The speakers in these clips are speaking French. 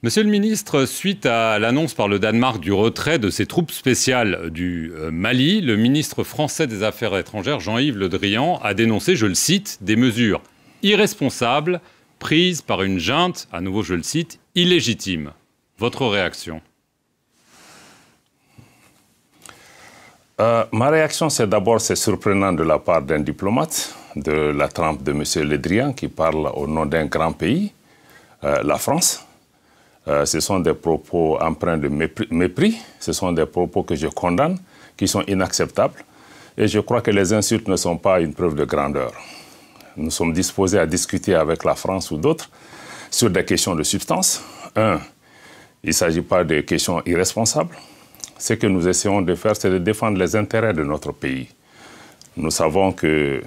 Monsieur le ministre, suite à l'annonce par le Danemark du retrait de ses troupes spéciales du Mali, le ministre français des Affaires étrangères, Jean-Yves Le Drian, a dénoncé, je le cite, des mesures irresponsables prises par une junte, à nouveau je le cite, illégitime. Votre réaction? Ma réaction, c'est d'abord, c'est surprenant de la part d'un diplomate de la trempe de M. Le Drian qui parle au nom d'un grand pays, la France. Ce sont des propos empreints de mépris, ce sont des propos que je condamne, qui sont inacceptables. Et je crois que les insultes ne sont pas une preuve de grandeur. Nous sommes disposés à discuter avec la France ou d'autres sur des questions de substance. Il ne s'agit pas de questions irresponsables. Ce que nous essayons de faire, c'est de défendre les intérêts de notre pays. Nous savons que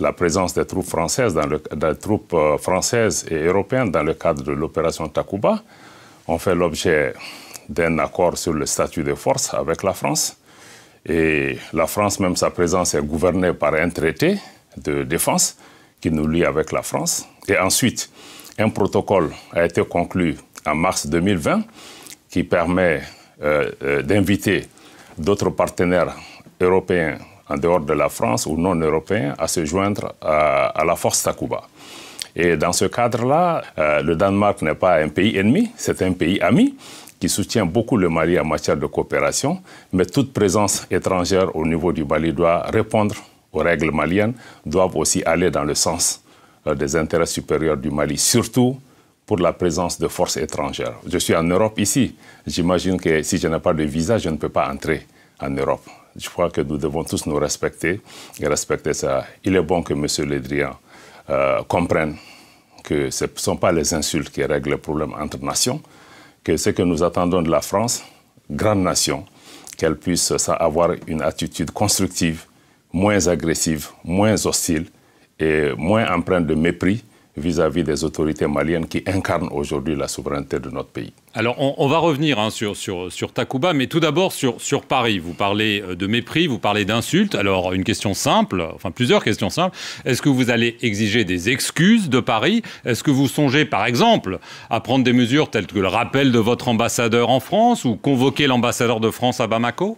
la présence des troupes françaises, et européennes dans le cadre de l'opération Takuba ont fait l'objet d'un accord sur le statut de force avec la France. Et la France, même sa présence, est gouvernée par un traité de défense qui nous lie avec la France. Et ensuite, un protocole a été conclu en mars 2020 qui permet d'inviter d'autres partenaires européens en dehors de la France ou non européens à se joindre à la force Takuba. Et dans ce cadre-là, le Danemark n'est pas un pays ennemi, c'est un pays ami qui soutient beaucoup le Mali en matière de coopération, mais toute présence étrangère au niveau du Mali doit répondre aux règles maliennes, doivent aussi aller dans le sens des intérêts supérieurs du Mali, surtout pour la présence de forces étrangères. Je suis en Europe ici. J'imagine que si je n'ai pas de visa, je ne peux pas entrer en Europe. Je crois que nous devons tous nous respecter et respecter ça. Il est bon que M. Le Drian comprenne que ce ne sont pas les insultes qui règlent le problème entre nations, que ce que nous attendons de la France, grande nation, qu'elle puisse avoir une attitude constructive, moins agressive, moins hostile et moins empreinte de mépris vis-à-vis des autorités maliennes qui incarnent aujourd'hui la souveraineté de notre pays. Alors, on va revenir sur Takuba, mais tout d'abord sur Paris. Vous parlez de mépris, vous parlez d'insultes. Alors, une question simple, enfin plusieurs questions simples. Est-ce que vous allez exiger des excuses de Paris? Est-ce que vous songez, par exemple, à prendre des mesures telles que le rappel de votre ambassadeur en France ou convoquer l'ambassadeur de France à Bamako?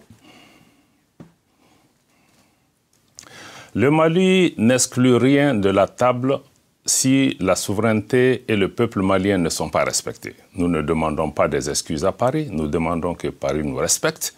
Le Mali n'exclut rien de la table si la souveraineté et le peuple malien ne sont pas respectés. Nous ne demandons pas des excuses à Paris, nous demandons que Paris nous respecte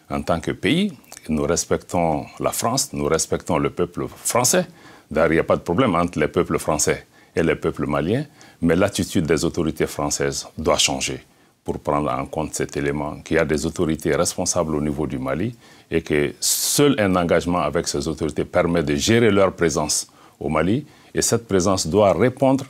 en tant que pays. Nous respectons la France, nous respectons le peuple français. D'ailleurs, il n'y a pas de problème entre les peuples français et les peuples maliens, mais l'attitude des autorités françaises doit changer pour prendre en compte cet élément, qu'il y a des autorités responsables au niveau du Mali et que seul un engagement avec ces autorités permet de gérer leur présence au Mali. Et cette présence doit répondre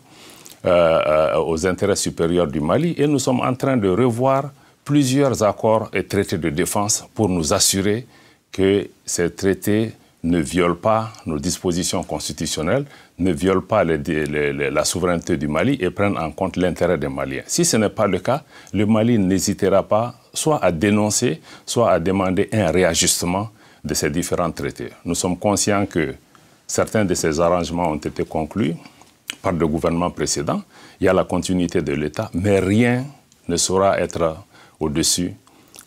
aux intérêts supérieurs du Mali. Et nous sommes en train de revoir plusieurs accords et traités de défense pour nous assurer que ces traités ne violent pas nos dispositions constitutionnelles, ne violent pas la souveraineté du Mali et prennent en compte l'intérêt des Maliens. Si ce n'est pas le cas, le Mali n'hésitera pas soit à dénoncer, soit à demander un réajustement de ces différents traités. Nous sommes conscients que certains de ces arrangements ont été conclus par le gouvernement précédent. Il y a la continuité de l'État, mais rien ne saura être au-dessus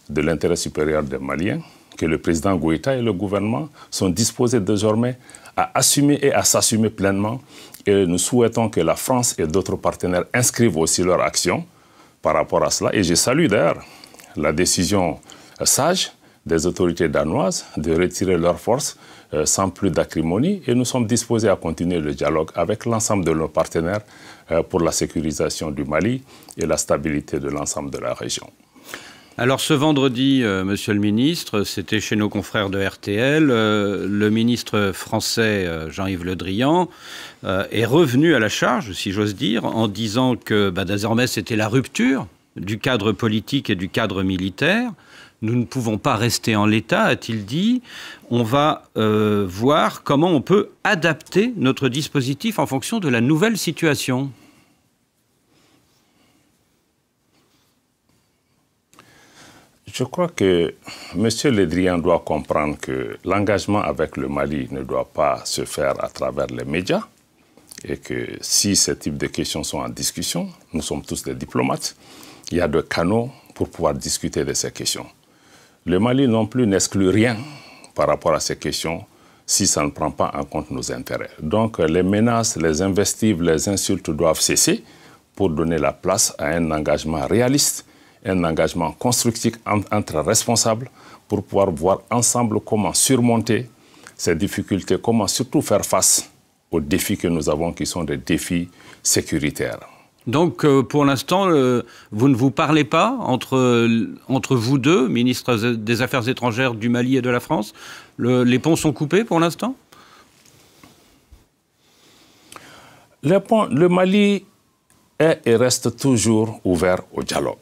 de l'intérêt supérieur des Maliens, que le président Goïta et le gouvernement sont disposés désormais à assumer et à s'assumer pleinement. Et nous souhaitons que la France et d'autres partenaires inscrivent aussi leur action par rapport à cela. Et je salue d'ailleurs la décision sage des autorités danoises de retirer leurs forces sans plus d'acrimonie. Et nous sommes disposés à continuer le dialogue avec l'ensemble de nos partenaires pour la sécurisation du Mali et la stabilité de l'ensemble de la région. Alors ce vendredi, Monsieur le ministre, c'était chez nos confrères de RTL, le ministre français Jean-Yves Le Drian est revenu à la charge, si j'ose dire, en disant que désormais c'était la rupture du cadre politique et du cadre militaire. Nous ne pouvons pas rester en l'état, a-t-il dit. On va voir comment on peut adapter notre dispositif en fonction de la nouvelle situation. Je crois que M. Le Drian doit comprendre que l'engagement avec le Mali ne doit pas se faire à travers les médias. Et que si ce type de questions sont en discussion, nous sommes tous des diplomates, il y a des canaux pour pouvoir discuter de ces questions. Le Mali non plus n'exclut rien par rapport à ces questions si ça ne prend pas en compte nos intérêts. Donc les menaces, les invectives, les insultes doivent cesser pour donner la place à un engagement réaliste, un engagement constructif entre responsables pour pouvoir voir ensemble comment surmonter ces difficultés, comment surtout faire face aux défis que nous avons qui sont des défis sécuritaires. Donc, pour l'instant, vous ne vous parlez pas entre vous deux, ministres des Affaires étrangères du Mali et de la France? Les ponts sont coupés pour l'instant? Le Mali est et reste toujours ouvert au dialogue.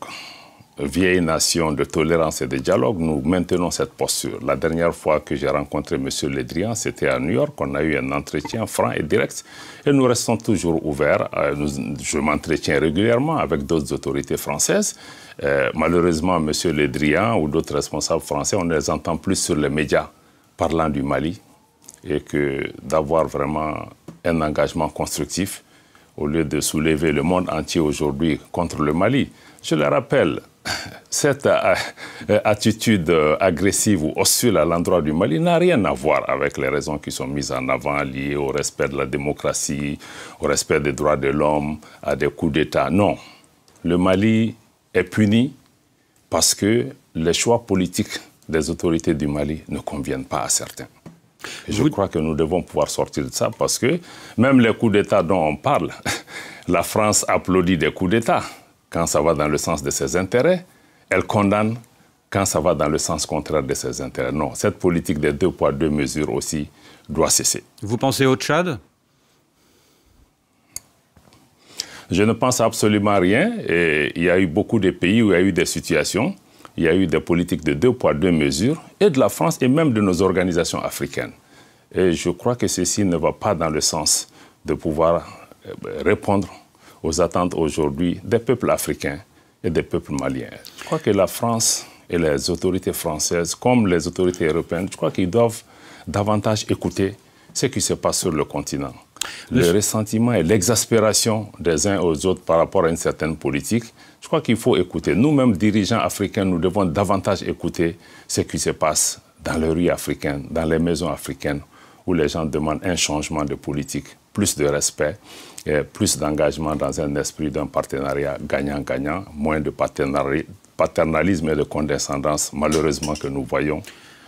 Vieille nation de tolérance et de dialogue, nous maintenons cette posture. La dernière fois que j'ai rencontré M. Le Drian, c'était à New York. On a eu un entretien franc et direct. Et nous restons toujours ouverts. Je m'entretiens régulièrement avec d'autres autorités françaises. Malheureusement, M. Le Drian ou d'autres responsables français, on ne les entend plus sur les médias parlant du Mali. Et que d'avoir vraiment un engagement constructif, au lieu de soulever le monde entier aujourd'hui contre le Mali. Je le rappelle, cette attitude agressive ou hostile à l'endroit du Mali n'a rien à voir avec les raisons qui sont mises en avant liées au respect de la démocratie, au respect des droits de l'homme, à des coups d'État. Non, le Mali est puni parce que les choix politiques des autorités du Mali ne conviennent pas à certains. Et je crois que nous devons pouvoir sortir de ça parce que même les coups d'État dont on parle, la France applaudit des coups d'État quand ça va dans le sens de ses intérêts, elle condamne quand ça va dans le sens contraire de ses intérêts. Non, cette politique des 2 poids 2 mesures aussi doit cesser. Vous pensez au Tchad? Je ne pense absolument à rien. Et il y a eu beaucoup de pays où il y a eu des situations, il y a eu des politiques de 2 poids 2 mesures, et de la France et même de nos organisations africaines. Et je crois que ceci ne va pas dans le sens de pouvoir répondre aux attentes aujourd'hui des peuples africains et des peuples maliens. Je crois que la France et les autorités françaises, comme les autorités européennes, je crois qu'ils doivent davantage écouter ce qui se passe sur le continent. Le ressentiment et l'exaspération des uns aux autres par rapport à une certaine politique, je crois qu'il faut écouter. Nous-mêmes, dirigeants africains, nous devons davantage écouter ce qui se passe dans les rues africaines, dans les maisons africaines, où les gens demandent un changement de politique, plus de respect, et plus d'engagement dans un esprit d'un partenariat gagnant-gagnant, moins de paternalisme et de condescendance, malheureusement, que nous voyons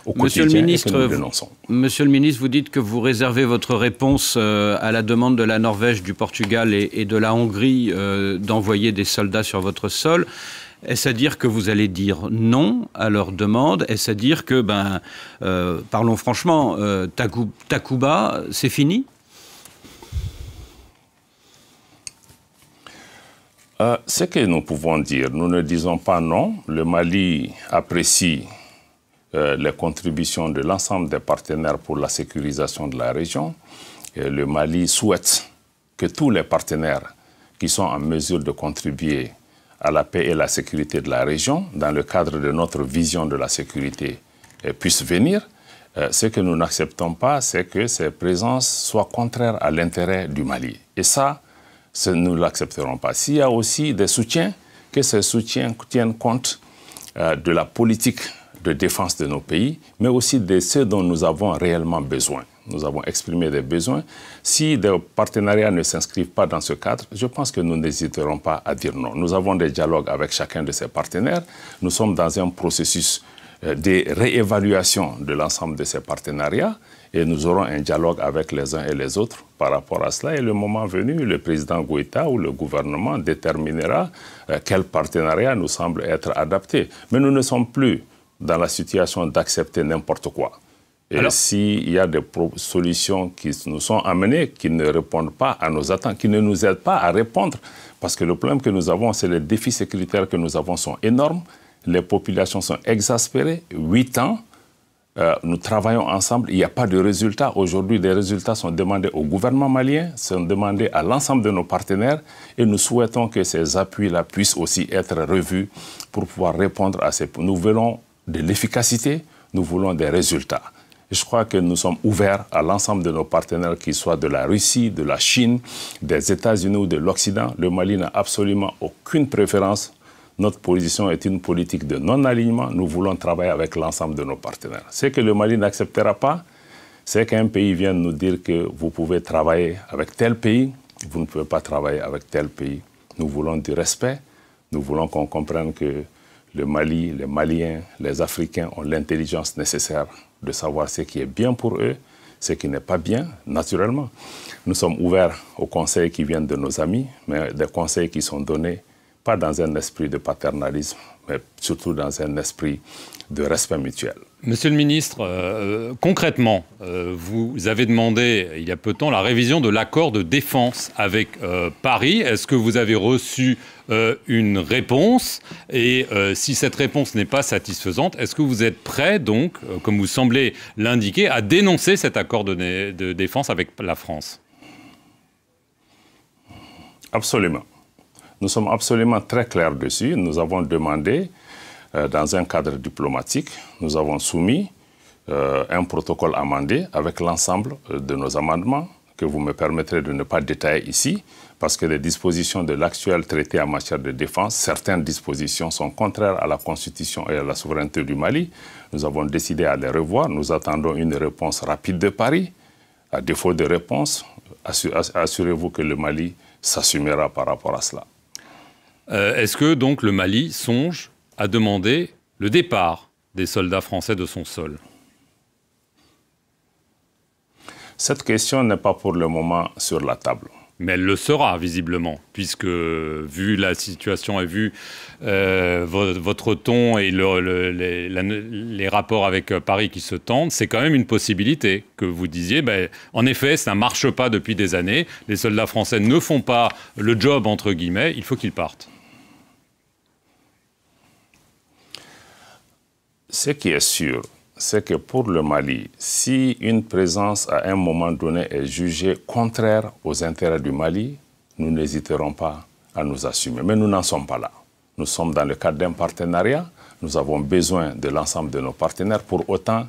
au quotidien et que nous dénonçons. Monsieur le ministre, vous dites que vous réservez votre réponse à la demande de la Norvège, du Portugal et de la Hongrie d'envoyer des soldats sur votre sol. Est-ce à dire que vous allez dire non à leur demande? Est-ce à dire que, parlons franchement, Takuba, c'est fini? Ce que nous pouvons dire, nous ne disons pas non. Le Mali apprécie les contributions de l'ensemble des partenaires pour la sécurisation de la région. Et le Mali souhaite que tous les partenaires qui sont en mesure de contribuer à la paix et la sécurité de la région, dans le cadre de notre vision de la sécurité, puissent venir. Ce que nous n'acceptons pas, c'est que ces présences soient contraires à l'intérêt du Mali. Et ça, nous ne l'accepterons pas. S'il y a aussi des soutiens, que ces soutiens tiennent compte de la politique de défense de nos pays, mais aussi de ceux dont nous avons réellement besoin. Nous avons exprimé des besoins. Si des partenariats ne s'inscrivent pas dans ce cadre, je pense que nous n'hésiterons pas à dire non. Nous avons des dialogues avec chacun de ces partenaires. Nous sommes dans un processus de réévaluation de l'ensemble de ces partenariats et nous aurons un dialogue avec les uns et les autres par rapport à cela. Et le moment venu, le président Goïta ou le gouvernement déterminera quel partenariat nous semble être adapté. Mais nous ne sommes plus dans la situation d'accepter n'importe quoi. Et s'il y a des solutions qui nous sont amenées, qui ne répondent pas à nos attentes, qui ne nous aident pas à répondre, parce que le problème que nous avons, c'est les défis sécuritaires que nous avons sont énormes, les populations sont exaspérées, 8 ans, nous travaillons ensemble, il n'y a pas de résultats. Aujourd'hui, des résultats sont demandés au gouvernement malien, sont demandés à l'ensemble de nos partenaires et nous souhaitons que ces appuis-là puissent aussi être revus pour pouvoir répondre à ces... Nous voulons de l'efficacité, nous voulons des résultats. Je crois que nous sommes ouverts à l'ensemble de nos partenaires, qu'ils soient de la Russie, de la Chine, des États-Unis ou de l'Occident. Le Mali n'a absolument aucune préférence. Notre position est une politique de non-alignement. Nous voulons travailler avec l'ensemble de nos partenaires. Ce que le Mali n'acceptera pas, c'est qu'un pays vienne nous dire que vous pouvez travailler avec tel pays, vous ne pouvez pas travailler avec tel pays. Nous voulons du respect. Nous voulons qu'on comprenne que le Mali, les Maliens, les Africains ont l'intelligence nécessaire de savoir ce qui est bien pour eux, ce qui n'est pas bien, naturellement. Nous sommes ouverts aux conseils qui viennent de nos amis, mais des conseils qui sont donnés pas dans un esprit de paternalisme, mais surtout dans un esprit de respect mutuel. Monsieur le ministre, concrètement, vous avez demandé il y a peu de temps la révision de l'accord de défense avec Paris. Est-ce que vous avez reçu une réponse? Et si cette réponse n'est pas satisfaisante, est-ce que vous êtes prêt, donc, comme vous semblez l'indiquer, à dénoncer cet accord de défense avec la France? Absolument. Nous sommes absolument très clairs dessus. Nous avons demandé, dans un cadre diplomatique, nous avons soumis un protocole amendé avec l'ensemble de nos amendements, que vous me permettrez de ne pas détailler ici, parce que les dispositions de l'actuel traité en matière de défense, certaines dispositions sont contraires à la Constitution et à la souveraineté du Mali. Nous avons décidé à les revoir. Nous attendons une réponse rapide de Paris. À défaut de réponse, assurez-vous que le Mali s'assumera par rapport à cela. Est-ce que donc le Mali songe à demander le départ des soldats français de son sol? Cette question n'est pas pour le moment sur la table. Mais elle le sera, visiblement, puisque, vu la situation et vu votre ton et les rapports avec Paris qui se tendent, c'est quand même une possibilité que vous disiez, en effet, ça ne marche pas depuis des années, les soldats français ne font pas le job, entre guillemets, il faut qu'ils partent. Ce qui est sûr, c'est que pour le Mali, si une présence à un moment donné est jugée contraire aux intérêts du Mali, nous n'hésiterons pas à nous assumer. Mais nous n'en sommes pas là. Nous sommes dans le cadre d'un partenariat. Nous avons besoin de l'ensemble de nos partenaires pour autant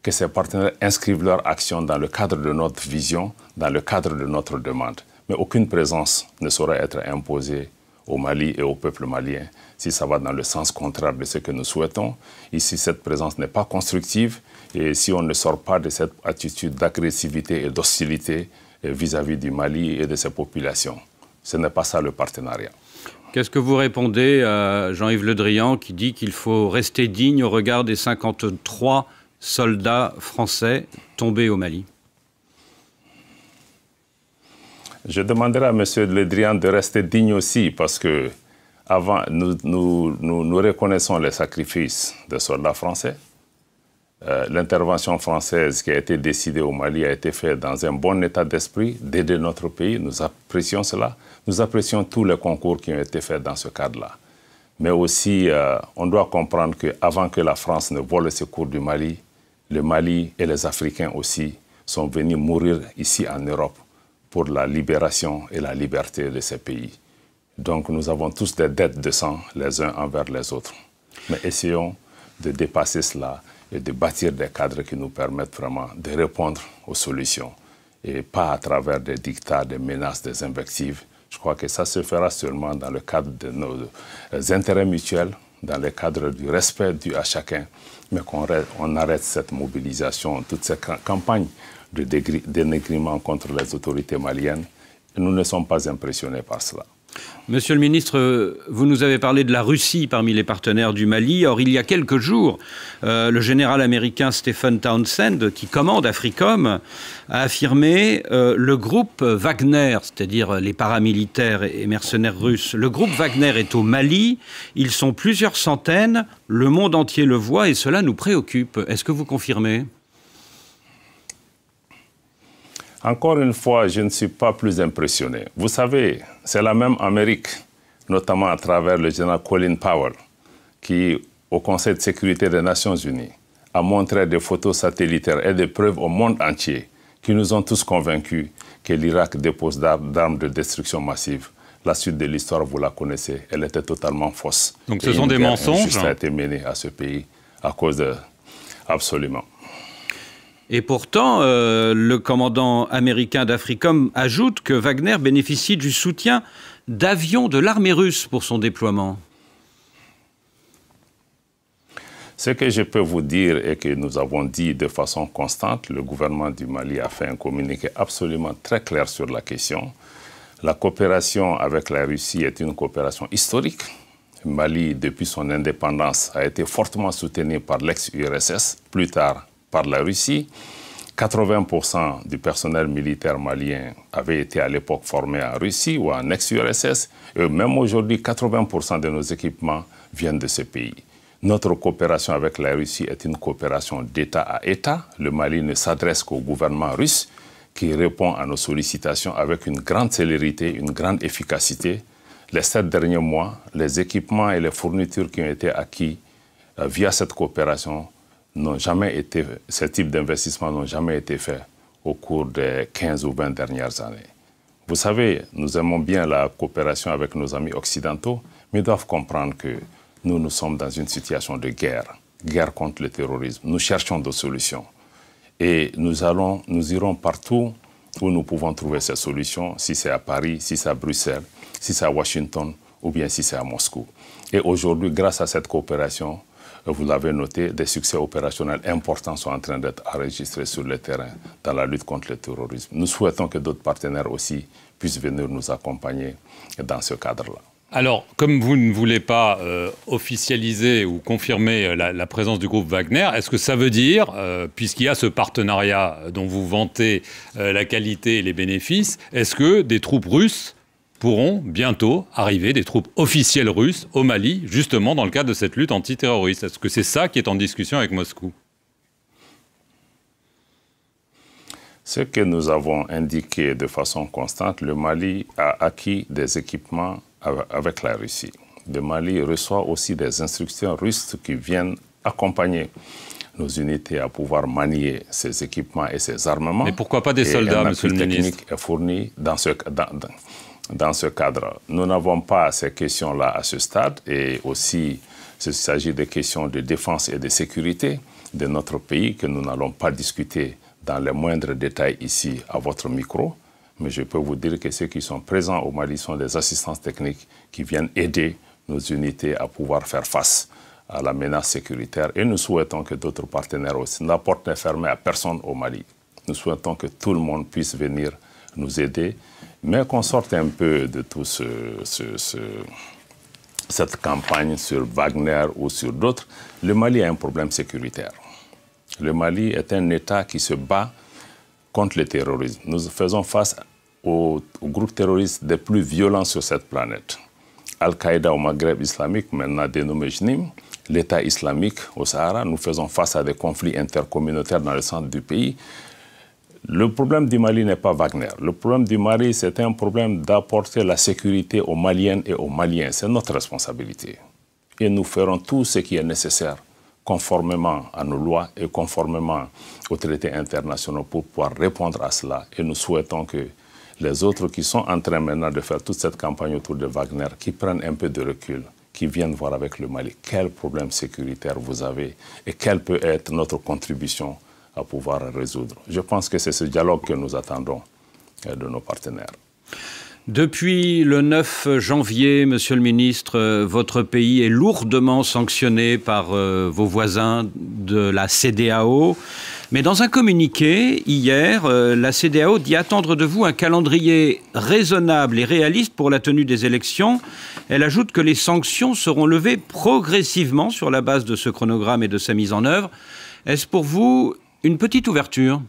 que ces partenaires inscrivent leur action dans le cadre de notre vision, dans le cadre de notre demande. Mais aucune présence ne saurait être imposée au Mali et au peuple malien si ça va dans le sens contraire de ce que nous souhaitons. Ici, cette présence n'est pas constructive et si on ne sort pas de cette attitude d'agressivité et d'hostilité vis-à-vis du Mali et de ses populations, ce n'est pas ça le partenariat. Qu'est-ce que vous répondez à Jean-Yves Le Drian qui dit qu'il faut rester digne au regard des 53 soldats français tombés au Mali? Je demanderai à M. Le Drian de rester digne aussi parce que avant, nous reconnaissons les sacrifices des soldats français. L'intervention française qui a été décidée au Mali a été faite dans un bon état d'esprit d'aider notre pays. Nous apprécions cela. Nous apprécions tous les concours qui ont été faits dans ce cadre-là. Mais aussi, on doit comprendre qu'avant que la France ne vole le secours du Mali, le Mali et les Africains aussi sont venus mourir ici en Europe pour la libération et la liberté de ces pays. Donc nous avons tous des dettes de sang les uns envers les autres. Mais essayons de dépasser cela et de bâtir des cadres qui nous permettent vraiment de répondre aux solutions et pas à travers des dictats, des menaces, des invectives. Je crois que ça se fera seulement dans le cadre de nos intérêts mutuels, dans le cadre du respect dû à chacun, mais qu'on arrête cette mobilisation, toute cette campagne de dénigrement contre les autorités maliennes. Nous ne sommes pas impressionnés par cela. Monsieur le ministre, vous nous avez parlé de la Russie parmi les partenaires du Mali. Or, il y a quelques jours, le général américain Stephen Townsend, qui commande AFRICOM, a affirmé le groupe Wagner, c'est-à-dire les paramilitaires et mercenaires russes. Le groupe Wagner est au Mali, ils sont plusieurs centaines, le monde entier le voit et cela nous préoccupe. Est-ce que vous confirmez ? Encore une fois, je ne suis pas plus impressionné. Vous savez, c'est la même Amérique, notamment à travers le général Colin Powell, qui, au Conseil de sécurité des Nations Unies, a montré des photos satellitaires et des preuves au monde entier qui nous ont tous convaincus que l'Irak dépose d'armes de destruction massive. La suite de l'histoire, vous la connaissez, elle était totalement fausse. Donc ce sont des mensonges. Ça a été mené à ce pays à cause de... Absolument. Et pourtant, le commandant américain d'Africom ajoute que Wagner bénéficie du soutien d'avions de l'armée russe pour son déploiement. Ce que je peux vous dire et que nous avons dit de façon constante, le gouvernement du Mali a fait un communiqué absolument très clair sur la question. La coopération avec la Russie est une coopération historique. Le Mali, depuis son indépendance, a été fortement soutenu par l'ex-URSS, plus tard par la Russie. 80% du personnel militaire malien avait été à l'époque formé en Russie ou en ex-URSS. Et même aujourd'hui, 80% de nos équipements viennent de ce pays. Notre coopération avec la Russie est une coopération d'État à État. Le Mali ne s'adresse qu'au gouvernement russe qui répond à nos sollicitations avec une grande célérité, une grande efficacité. Les 7 derniers mois, les équipements et les fournitures qui ont été acquis via cette coopération ce type d'investissement n'ont jamais été faits au cours des 15 ou 20 dernières années. Vous savez, nous aimons bien la coopération avec nos amis occidentaux, mais ils doivent comprendre que nous sommes dans une situation de guerre contre le terrorisme. Nous cherchons des solutions. Et nous irons partout où nous pouvons trouver ces solutions, si c'est à Paris, si c'est à Bruxelles, si c'est à Washington ou bien si c'est à Moscou. Et aujourd'hui, grâce à cette coopération, vous l'avez noté, des succès opérationnels importants sont en train d'être enregistrés sur le terrain dans la lutte contre le terrorisme. Nous souhaitons que d'autres partenaires aussi puissent venir nous accompagner dans ce cadre-là. Alors, comme vous ne voulez pas officialiser ou confirmer la présence du groupe Wagner, est-ce que ça veut dire, puisqu'il y a ce partenariat dont vous vantez la qualité et les bénéfices, est-ce que des troupes russes pourront bientôt arriver, des troupes officielles russes au Mali, justement dans le cadre de cette lutte antiterroriste? Est-ce que c'est ça qui est en discussion avec Moscou? Ce que nous avons indiqué de façon constante, le Mali a acquis des équipements avec la Russie. Le Mali reçoit aussi des instructions russes qui viennent accompagner nos unités à pouvoir manier ces équipements et ces armements. Mais pourquoi pas des soldats, monsieur le ministre? Un appui technique est fourni dans ce cadre. Nous n'avons pas ces questions-là à ce stade et aussi il s'agit des questions de défense et de sécurité de notre pays que nous n'allons pas discuter dans les moindres détails ici à votre micro. Mais je peux vous dire que ceux qui sont présents au Mali sont des assistances techniques qui viennent aider nos unités à pouvoir faire face à la menace sécuritaire. Et nous souhaitons que d'autres partenaires aussi. La porte n'est fermée à personne au Mali. Nous souhaitons que tout le monde puisse venir nous aider, mais qu'on sorte un peu de tout cette campagne sur Wagner ou sur d'autres. Le Mali a un problème sécuritaire. Le Mali est un État qui se bat contre le terrorisme. Nous faisons face aux groupes terroristes les plus violents sur cette planète. Al-Qaïda au Maghreb islamique, maintenant dénommé JNIM, l'État islamique au Sahara. Nous faisons face à des conflits intercommunautaires dans le centre du pays. Le problème du Mali n'est pas Wagner. Le problème du Mali, c'est un problème d'apporter la sécurité aux Maliennes et aux Maliens. C'est notre responsabilité. Et nous ferons tout ce qui est nécessaire, conformément à nos lois et conformément aux traités internationaux pour pouvoir répondre à cela. Et nous souhaitons que les autres qui sont en train maintenant de faire toute cette campagne autour de Wagner, qui prennent un peu de recul, qui viennent voir avec le Mali quel problème sécuritaire vous avez et quelle peut être notre contribution à pouvoir résoudre. Je pense que c'est ce dialogue que nous attendons de nos partenaires. Depuis le 9 janvier, Monsieur le ministre, votre pays est lourdement sanctionné par vos voisins de la CEDEAO. Mais dans un communiqué, hier, la CEDEAO dit attendre de vous un calendrier raisonnable et réaliste pour la tenue des élections. Elle ajoute que les sanctions seront levées progressivement sur la base de ce chronogramme et de sa mise en œuvre. Est-ce pour vous une petite ouverture ?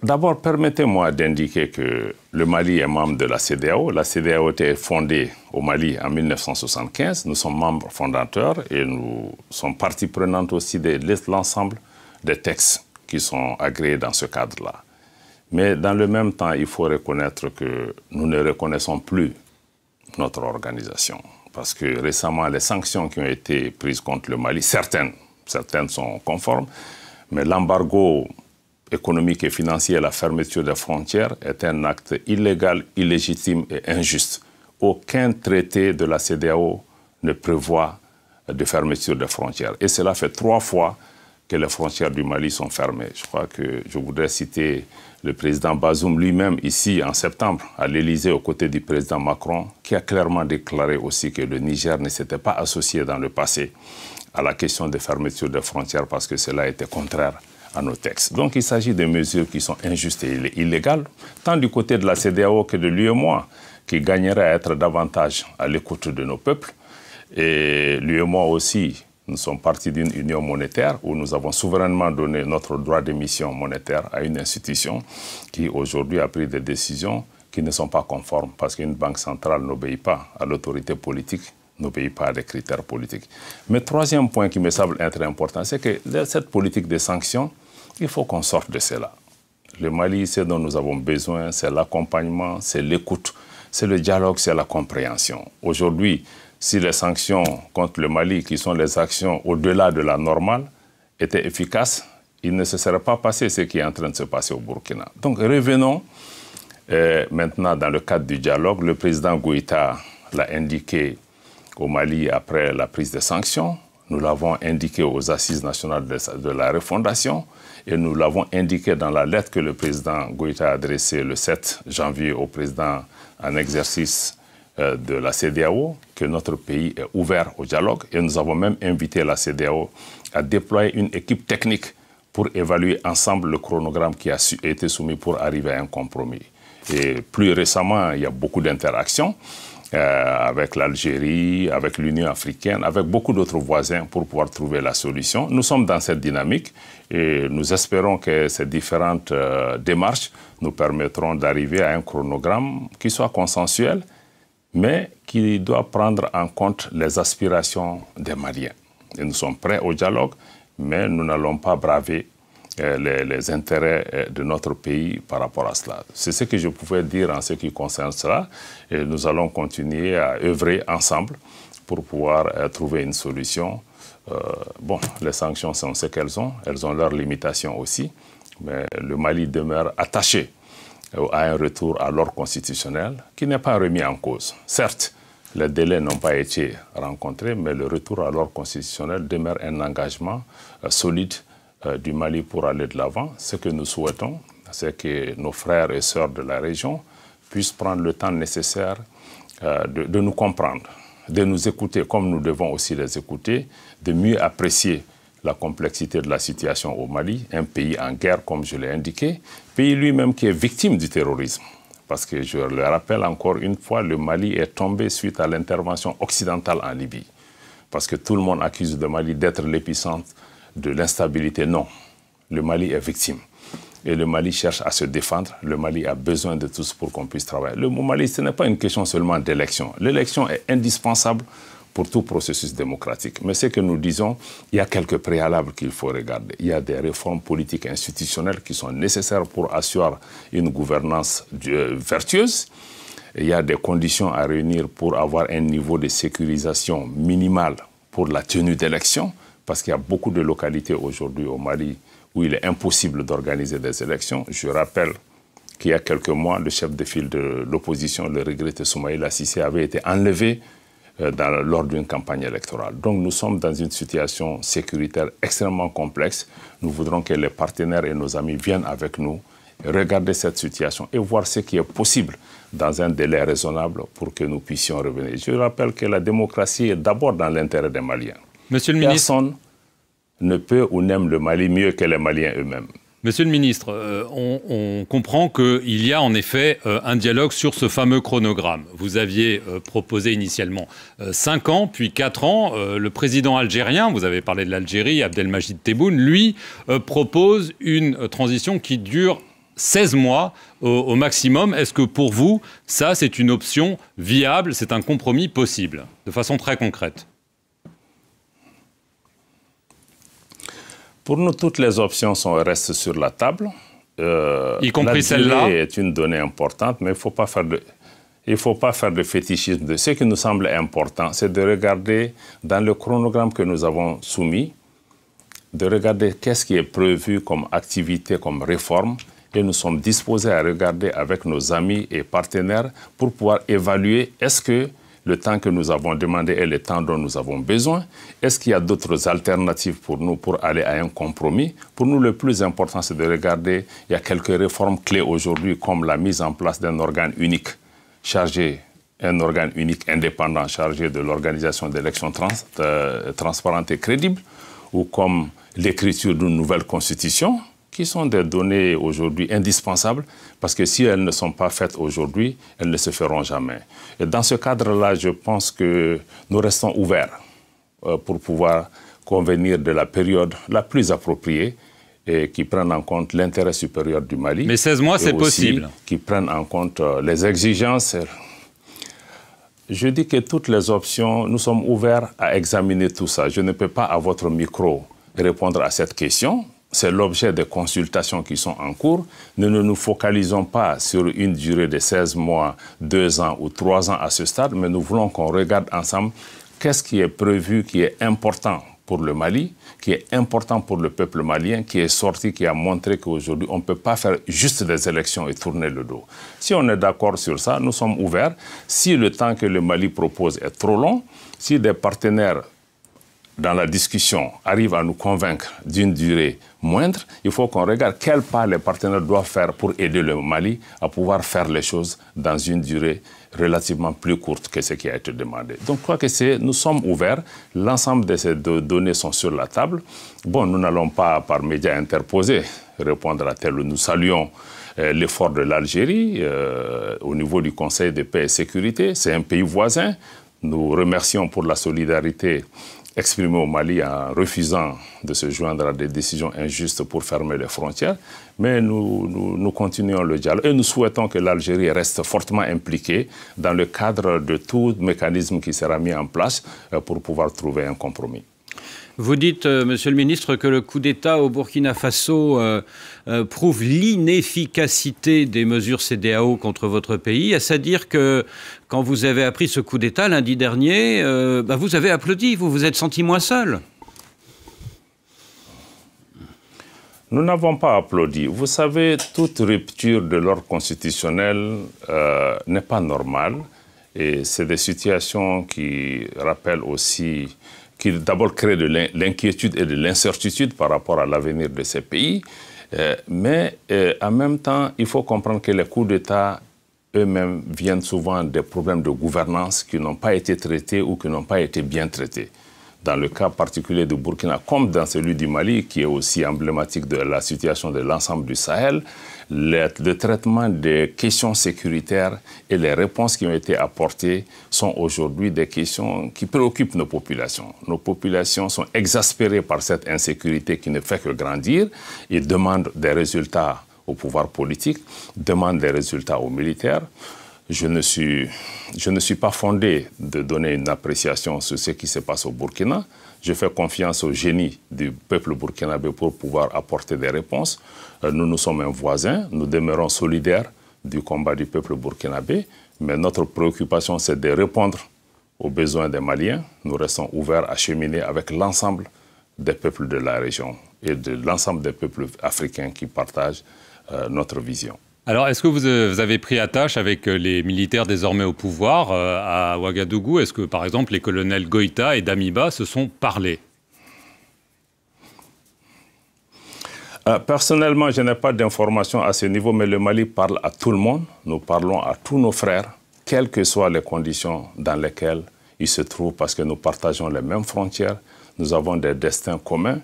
D'abord, permettez-moi d'indiquer que le Mali est membre de la CEDEAO. La CEDEAO a été fondée au Mali en 1975. Nous sommes membres fondateurs et nous sommes partie prenante aussi de l'ensemble des textes qui sont agréés dans ce cadre-là. Mais dans le même temps, il faut reconnaître que nous ne reconnaissons plus notre organisation. Parce que récemment, les sanctions qui ont été prises contre le Mali, certaines sont conformes, mais l'embargo économique et financier, la fermeture des frontières est un acte illégal, illégitime et injuste. Aucun traité de la CEDEAO ne prévoit de fermeture des frontières. Et cela fait 3 fois que les frontières du Mali sont fermées. Je crois que je voudrais citer le président Bazoum lui-même ici en septembre à l'Élysée aux côtés du président Macron qui a clairement déclaré aussi que le Niger ne s'était pas associé dans le passé à la question de fermeture des frontières parce que cela était contraire à nos textes. Donc il s'agit de mesures qui sont injustes et illégales, tant du côté de la CEDEAO que de l'UEMOA, qui gagnerait à être davantage à l'écoute de nos peuples. Et l'UEMOA aussi, nous sommes partis d'une union monétaire où nous avons souverainement donné notre droit d'émission monétaire à une institution qui aujourd'hui a pris des décisions qui ne sont pas conformes parce qu'une banque centrale n'obéit pas à l'autorité politique, n'obéit pas à des critères politiques. Mais troisième point qui me semble être important, c'est que cette politique de sanctions, il faut qu'on sorte de cela. Le Mali, ce dont nous avons besoin, c'est l'accompagnement, c'est l'écoute, c'est le dialogue, c'est la compréhension. Aujourd'hui, si les sanctions contre le Mali, qui sont les actions au-delà de la normale, étaient efficaces, il ne se serait pas passé ce qui est en train de se passer au Burkina. Donc revenons maintenant dans le cadre du dialogue. Le président Goïta l'a indiqué au Mali après la prise des sanctions. Nous l'avons indiqué aux Assises nationales de la refondation et nous l'avons indiqué dans la lettre que le président Goïta a adressée le 7 janvier au président en exercice de la CEDEAO, que notre pays est ouvert au dialogue et nous avons même invité la CEDEAO à déployer une équipe technique pour évaluer ensemble le chronogramme qui a été soumis pour arriver à un compromis. Et plus récemment, il y a beaucoup d'interactions avec l'Algérie, avec l'Union africaine, avec beaucoup d'autres voisins pour pouvoir trouver la solution. Nous sommes dans cette dynamique et nous espérons que ces différentes démarches nous permettront d'arriver à un chronogramme qui soit consensuel, mais qui doit prendre en compte les aspirations des Maliens. Et nous sommes prêts au dialogue, mais nous n'allons pas braver les intérêts de notre pays par rapport à cela. C'est ce que je pouvais dire en ce qui concerne cela. Et nous allons continuer à œuvrer ensemble pour pouvoir trouver une solution. Bon, les sanctions sont ce qu'elles ont leurs limitations aussi, mais le Mali demeure attaché à un retour à l'ordre constitutionnel qui n'est pas remis en cause. Certes, les délais n'ont pas été rencontrés, mais le retour à l'ordre constitutionnel demeure un engagement solide du Mali pour aller de l'avant. Ce que nous souhaitons, c'est que nos frères et sœurs de la région puissent prendre le temps nécessaire de nous comprendre, de nous écouter comme nous devons aussi les écouter, de mieux apprécier la complexité de la situation au Mali, un pays en guerre comme je l'ai indiqué, pays lui-même qui est victime du terrorisme. Parce que je le rappelle encore une fois, le Mali est tombé suite à l'intervention occidentale en Libye. Parce que tout le monde accuse le Mali d'être l'épicentre de l'instabilité. Non, le Mali est victime. Et le Mali cherche à se défendre. Le Mali a besoin de tous pour qu'on puisse travailler. Le Mali, ce n'est pas une question seulement d'élection. L'élection est indispensable pour tout processus démocratique. Mais ce que nous disons, il y a quelques préalables qu'il faut regarder. Il y a des réformes politiques institutionnelles qui sont nécessaires pour assurer une gouvernance vertueuse. Il y a des conditions à réunir pour avoir un niveau de sécurisation minimal pour la tenue d'élections, parce qu'il y a beaucoup de localités aujourd'hui au Mali où il est impossible d'organiser des élections. Je rappelle qu'il y a quelques mois, le chef de file de l'opposition, le regretté Soumaïla Cissé, avait été enlevé lors d'une campagne électorale. Donc nous sommes dans une situation sécuritaire extrêmement complexe. Nous voudrons que les partenaires et nos amis viennent avec nous, regarder cette situation et voir ce qui est possible dans un délai raisonnable pour que nous puissions revenir. Je rappelle que la démocratie est d'abord dans l'intérêt des Maliens. Monsieur le ministre, personne ne peut ou n'aime le Mali mieux que les Maliens eux-mêmes. Monsieur le ministre, on comprend qu'il y a en effet un dialogue sur ce fameux chronogramme. Vous aviez proposé initialement 5 ans, puis 4 ans. Le président algérien, vous avez parlé de l'Algérie, Abdelmajid Tebboune, lui propose une transition qui dure 16 mois au maximum. Est-ce que pour vous, ça c'est une option viable, c'est un compromis possible, de façon très concrète ? Pour nous, toutes les options restent sur la table. Y compris celle-là. La durée est une donnée importante, mais il ne faut pas faire de fétichisme. Ce qui nous semble important, c'est de regarder dans le chronogramme que nous avons soumis, de regarder qu'est-ce qui est prévu comme activité, comme réforme, et nous sommes disposés à regarder avec nos amis et partenaires pour pouvoir évaluer est-ce que le temps que nous avons demandé est le temps dont nous avons besoin? Est-ce qu'il y a d'autres alternatives pour nous pour aller à un compromis? Pour nous, le plus important, c'est de regarder, il y a quelques réformes clés aujourd'hui, comme la mise en place d'un organe unique chargé, un organe unique indépendant chargé de l'organisation d'élections transparentes et crédibles, ou comme l'écriture d'une nouvelle constitution, qui sont des données aujourd'hui indispensables, parce que si elles ne sont pas faites aujourd'hui, elles ne se feront jamais. Et dans ce cadre-là, je pense que nous restons ouverts pour pouvoir convenir de la période la plus appropriée et qui prenne en compte l'intérêt supérieur du Mali. Mais 16 mois, c'est possible. Qui prenne en compte les exigences. Je dis que toutes les options, nous sommes ouverts à examiner tout ça. Je ne peux pas, à votre micro, répondre à cette question. C'est l'objet des consultations qui sont en cours. Nous ne nous focalisons pas sur une durée de 16 mois, 2 ans ou 3 ans à ce stade, mais nous voulons qu'on regarde ensemble qu'est-ce qui est prévu, qui est important pour le Mali, qui est important pour le peuple malien, qui est sorti, qui a montré qu'aujourd'hui, on ne peut pas faire juste des élections et tourner le dos. Si on est d'accord sur ça, nous sommes ouverts. Si le temps que le Mali propose est trop long, si des partenaires dans la discussion arrivent à nous convaincre d'une durée moindre, il faut qu'on regarde quels pas les partenaires doivent faire pour aider le Mali à pouvoir faire les choses dans une durée relativement plus courte que ce qui a été demandé. Donc, je crois que nous sommes ouverts. L'ensemble de ces données sont sur la table. Bon, nous n'allons pas, par médias interposés, répondre à tel. Nous saluons l'effort de l'Algérie au niveau du Conseil de paix et sécurité. C'est un pays voisin. Nous remercions pour la solidarité exprimé au Mali en refusant de se joindre à des décisions injustes pour fermer les frontières. Mais nous continuons le dialogue et nous souhaitons que l'Algérie reste fortement impliquée dans le cadre de tout mécanisme qui sera mis en place pour pouvoir trouver un compromis. Vous dites, Monsieur le Ministre, que le coup d'État au Burkina Faso prouve l'inefficacité des mesures CEDEAO contre votre pays. Est-ce à dire que quand vous avez appris ce coup d'État lundi dernier, vous avez applaudi, vous vous êtes senti moins seul? Nous n'avons pas applaudi. Vous savez, toute rupture de l'ordre constitutionnel n'est pas normale. Et c'est des situations qui rappellent aussi, qui d'abord créent de l'inquiétude et de l'incertitude par rapport à l'avenir de ces pays. Mais en même temps, il faut comprendre que les coups d'État eux-mêmes viennent souvent des problèmes de gouvernance qui n'ont pas été traités ou qui n'ont pas été bien traités. Dans le cas particulier du Burkina, comme dans celui du Mali, qui est aussi emblématique de la situation de l'ensemble du Sahel, le traitement des questions sécuritaires et les réponses qui ont été apportées sont aujourd'hui des questions qui préoccupent nos populations. Nos populations sont exaspérées par cette insécurité qui ne fait que grandir et demandent des résultats au pouvoir politique, demandent des résultats aux militaires. Je ne suis pas fondé de donner une appréciation sur ce qui se passe au Burkina. Je fais confiance au génie du peuple burkinabé pour pouvoir apporter des réponses. Nous sommes un voisin, nous demeurons solidaires du combat du peuple burkinabé, mais notre préoccupation, c'est de répondre aux besoins des Maliens. Nous restons ouverts à cheminer avec l'ensemble des peuples de la région et de l'ensemble des peuples africains qui partagent notre vision. Alors, est-ce que vous avez pris attache avec les militaires désormais au pouvoir à Ouagadougou? Est-ce que, par exemple, les colonels Goïta et Damiba se sont parlé? Personnellement, je n'ai pas d'informations à ce niveau, mais le Mali parle à tout le monde. Nous parlons à tous nos frères, quelles que soient les conditions dans lesquelles ils se trouvent, parce que nous partageons les mêmes frontières, nous avons des destins communs.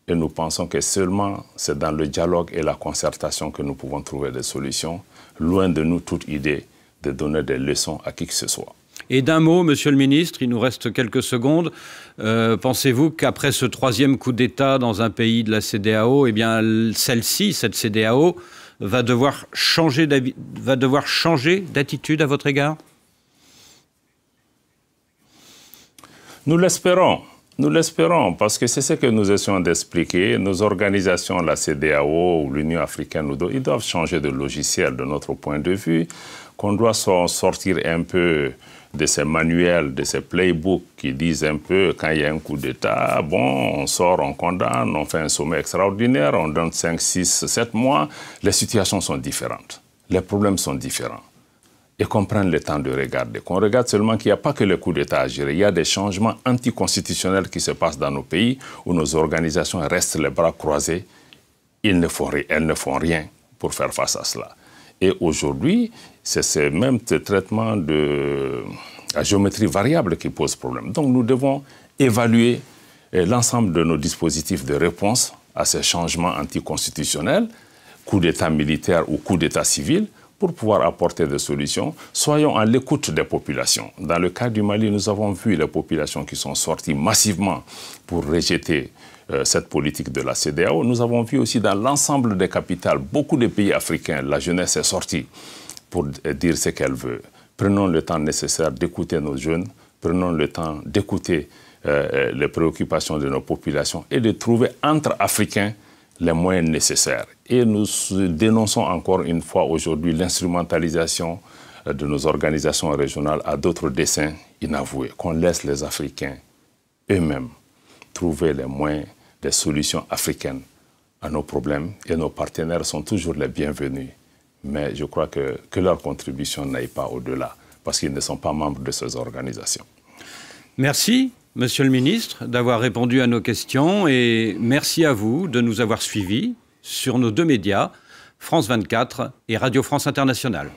Et nous pensons que seulement c'est dans le dialogue et la concertation que nous pouvons trouver des solutions. Loin de nous toute idée de donner des leçons à qui que ce soit. Et d'un mot, Monsieur le Ministre, il nous reste quelques secondes. Pensez-vous qu'après ce troisième coup d'État dans un pays de la CEDEAO, eh bien celle-ci, cette CEDEAO, va devoir changer d'attitude à votre égard? Nous l'espérons. Nous l'espérons, parce que c'est ce que nous essayons d'expliquer. Nos organisations, la CEDEAO ou l'Union africaine, ils doivent changer de logiciel de notre point de vue, qu'on doit sortir un peu de ces manuels, de ces playbooks qui disent un peu quand il y a un coup d'État, bon, on sort, on condamne, on fait un sommet extraordinaire, on donne 5, 6, 7 mois. Les situations sont différentes. Les problèmes sont différents. et qu'on prenne le temps de regarder. Qu'on regarde seulement qu'il n'y a pas que le coup d'État à gérer. Il y a des changements anticonstitutionnels qui se passent dans nos pays où nos organisations restent les bras croisés. Elles ne font rien pour faire face à cela. Et aujourd'hui, c'est ce même traitement de la géométrie variable qui pose problème. Donc nous devons évaluer l'ensemble de nos dispositifs de réponse à ces changements anticonstitutionnels, coup d'État militaire ou coup d'État civil, pour pouvoir apporter des solutions. Soyons à l'écoute des populations. Dans le cas du Mali, nous avons vu les populations qui sont sorties massivement pour rejeter cette politique de la CEDEAO. Nous avons vu aussi dans l'ensemble des capitales, beaucoup de pays africains, la jeunesse est sortie pour dire ce qu'elle veut. Prenons le temps nécessaire d'écouter nos jeunes, prenons le temps d'écouter les préoccupations de nos populations et de trouver entre Africains les moyens nécessaires. Et nous dénonçons encore une fois aujourd'hui l'instrumentalisation de nos organisations régionales à d'autres desseins inavoués. Qu'on laisse les Africains eux-mêmes trouver les moyens, des solutions africaines à nos problèmes. Et nos partenaires sont toujours les bienvenus. Mais je crois que leur contribution n'aille pas au-delà, parce qu'ils ne sont pas membres de ces organisations. Merci, Monsieur le Ministre, d'avoir répondu à nos questions et merci à vous de nous avoir suivis sur nos deux médias, France 24 et Radio France Internationale.